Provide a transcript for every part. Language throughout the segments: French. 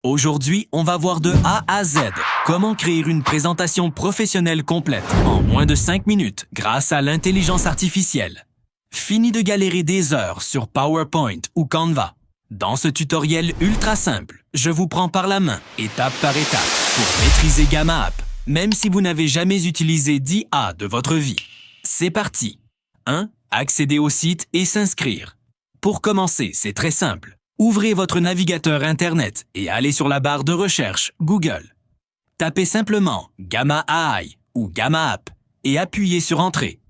Aujourd'hui, on va voir de A à Z comment créer une présentation professionnelle complète en moins de 5 minutes grâce à l'intelligence artificielle. Fini de galérer des heures sur PowerPoint ou Canva. Dans ce tutoriel ultra simple, je vous prends par la main, étape par étape, pour maîtriser Gamma App, même si vous n'avez jamais utilisé d'IA de votre vie. C'est parti! 1. Accéder au site et s'inscrire. Pour commencer, c'est très simple. Ouvrez votre navigateur Internet et allez sur la barre de recherche Google. Tapez simplement Gamma AI ou Gamma App et appuyez sur Entrée.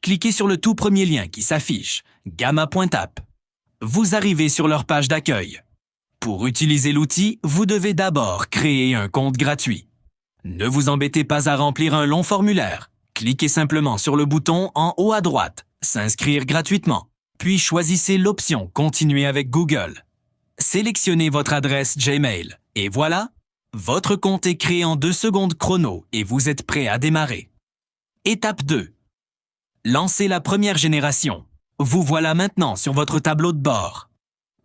Cliquez sur le tout premier lien qui s'affiche, gamma.app. Vous arrivez sur leur page d'accueil. Pour utiliser l'outil, vous devez d'abord créer un compte gratuit. Ne vous embêtez pas à remplir un long formulaire. Cliquez simplement sur le bouton en haut à droite, S'inscrire gratuitement, puis choisissez l'option Continuer avec Google. Sélectionnez votre adresse Gmail et voilà, votre compte est créé en 2 secondes chrono et vous êtes prêt à démarrer. Étape 2. Lancez la première génération. Vous voilà maintenant sur votre tableau de bord.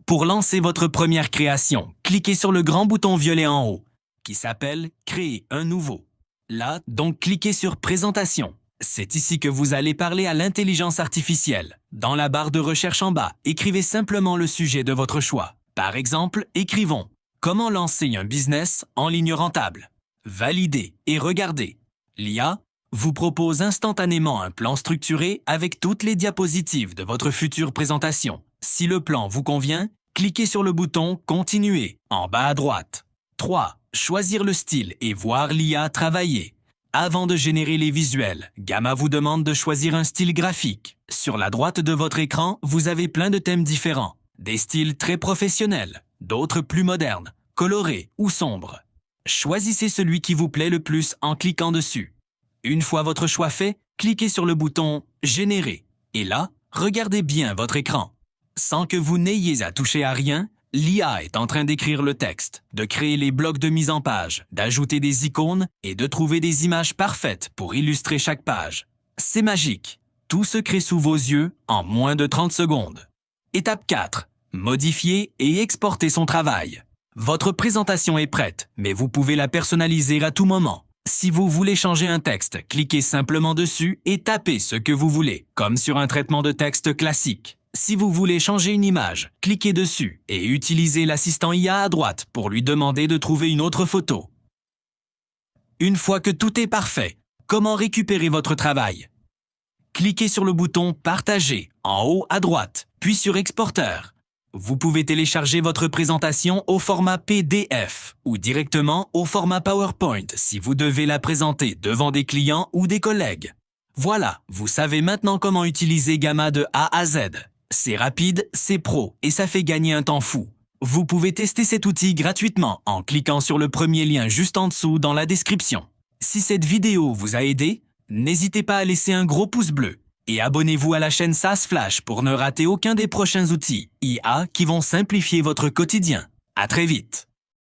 Pour lancer votre première création, cliquez sur le grand bouton violet en haut, qui s'appelle « Créer un nouveau ». Là, donc cliquez sur « Présentation ». C'est ici que vous allez parler à l'intelligence artificielle. Dans la barre de recherche en bas, écrivez simplement le sujet de votre choix. Par exemple, écrivons « Comment lancer un business en ligne rentable ?» Validez et regardez. L'IA vous propose instantanément un plan structuré avec toutes les diapositives de votre future présentation. Si le plan vous convient, cliquez sur le bouton « Continuer » en bas à droite. 3. Choisir le style et voir l'IA travailler. Avant de générer les visuels, Gamma vous demande de choisir un style graphique. Sur la droite de votre écran, vous avez plein de thèmes différents. Des styles très professionnels, d'autres plus modernes, colorés ou sombres. Choisissez celui qui vous plaît le plus en cliquant dessus. Une fois votre choix fait, cliquez sur le bouton « Générer » et là, regardez bien votre écran. Sans que vous n'ayez à toucher à rien, l'IA est en train d'écrire le texte, de créer les blocs de mise en page, d'ajouter des icônes et de trouver des images parfaites pour illustrer chaque page. C'est magique. Tout se crée sous vos yeux en moins de 30 secondes. Étape 4. Modifier et exporter son travail. Votre présentation est prête, mais vous pouvez la personnaliser à tout moment. Si vous voulez changer un texte, cliquez simplement dessus et tapez ce que vous voulez, comme sur un traitement de texte classique. Si vous voulez changer une image, cliquez dessus et utilisez l'assistant IA à droite pour lui demander de trouver une autre photo. Une fois que tout est parfait, comment récupérer votre travail? Cliquez sur le bouton « Partager » en haut à droite, puis sur « Exporteur ». Vous pouvez télécharger votre présentation au format PDF ou directement au format PowerPoint si vous devez la présenter devant des clients ou des collègues. Voilà, vous savez maintenant comment utiliser Gamma de A à Z. C'est rapide, c'est pro et ça fait gagner un temps fou. Vous pouvez tester cet outil gratuitement en cliquant sur le premier lien juste en dessous dans la description. Si cette vidéo vous a aidé, n'hésitez pas à laisser un gros pouce bleu et abonnez-vous à la chaîne SaaS Flash pour ne rater aucun des prochains outils IA qui vont simplifier votre quotidien. À très vite!